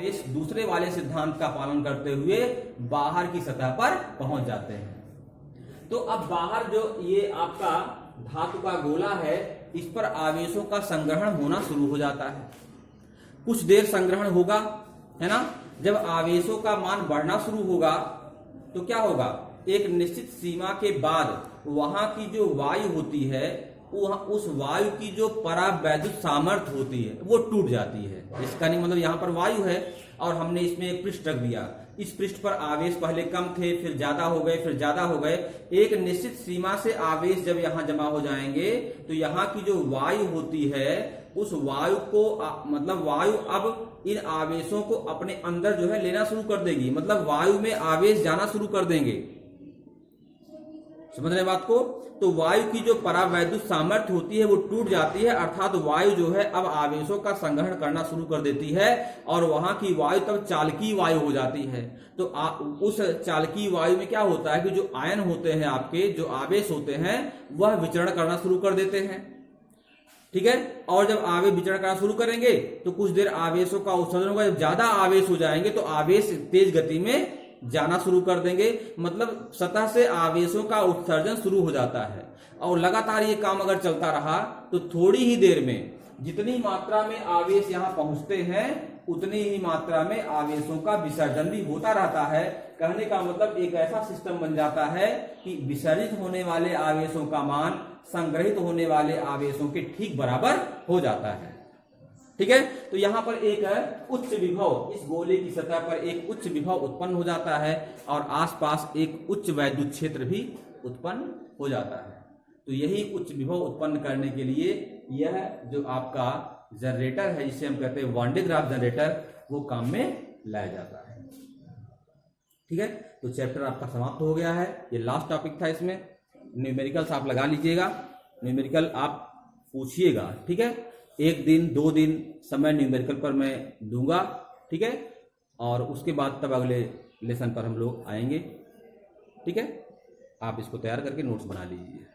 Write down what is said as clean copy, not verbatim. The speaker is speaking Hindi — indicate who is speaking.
Speaker 1: आवेश दूसरे वाले सिद्धांत का पालन करते हुए बाहर की सतह पर पहुंच जाते हैं। तो अब बाहर जो ये आपका धातु का गोला है, इस पर आवेशों का संग्रहण होना शुरू हो जाता है। कुछ देर संग्रहण होगा, है ना। जब आवेशों का मान बढ़ना शुरू होगा तो क्या होगा, एक निश्चित सीमा के बाद वहां की जो वायु होती है, उस वायु की जो परावैद्युत सामर्थ्य होती है वो टूट जाती है। इसका नहीं मतलब यहाँ पर वायु है और हमने इसमें एक पृष्ठ रख दिया, इस पृष्ठ पर आवेश पहले कम थे, फिर ज्यादा हो गए, फिर ज्यादा हो गए। एक निश्चित सीमा से आवेश जब यहाँ जमा हो जाएंगे तो यहाँ की जो वायु होती है, उस वायु को मतलब वायु अब इन आवेशों को अपने अंदर जो है लेना शुरू कर देगी, मतलब वायु में आवेश जाना शुरू कर देंगे। समझ रहे बात को। तो वायु की जो परावैद्युत सामर्थ्य होती है वो टूट जाती है, अर्थात वायु जो है अब आवेशों का संग्रहण करना शुरू कर देती है और वहां की वायु तब चालकीय वायु हो जाती है। तो उस चालकीय वायु में क्या होता है कि जो आयन होते हैं, आपके जो आवेश होते हैं, वह विचरण करना शुरू कर देते हैं। ठीक है। और जब आवेश विचरण करना शुरू करेंगे तो कुछ देर आवेशों का उत्सर्जन होगा। जब ज्यादा आवेश हो जाएंगे तो आवेश तेज गति में जाना शुरू कर देंगे, मतलब सतह से आवेशों का उत्सर्जन शुरू हो जाता है। और लगातार ये काम अगर चलता रहा तो थोड़ी ही देर में जितनी मात्रा में आवेश यहाँ पहुंचते हैं उतनी ही मात्रा में आवेशों का विसर्जन भी होता रहता है। कहने का मतलब एक ऐसा सिस्टम बन जाता है कि विसर्जित होने वाले आवेशों का मान संग्रहित होने वाले आवेशों के ठीक बराबर हो जाता है। ठीक है। तो यहां पर एक उच्च विभव, इस गोले की सतह पर एक उच्च विभव उत्पन्न हो जाता है और आसपास एक उच्च वैद्युत क्षेत्र भी उत्पन्न हो जाता है। तो यही उच्च विभव उत्पन्न करने के लिए यह जो आपका जनरेटर है, जिसे हम कहते हैं वान डे ग्राफ जनरेटर, वो काम में लाया जाता है। ठीक है। तो चैप्टर आपका समाप्त हो गया है। ये लास्ट टॉपिक था। इसमें न्यूमेरिकल्स आप लगा लीजिएगा, न्यूमेरिकल आप पूछिएगा। ठीक है। एक दिन 2 दिन समय न्यूमेरिकल पर मैं दूंगा। ठीक है। और उसके बाद तब अगले लेसन पर हम लोग आएंगे। ठीक है। आप इसको तैयार करके नोट्स बना लीजिए।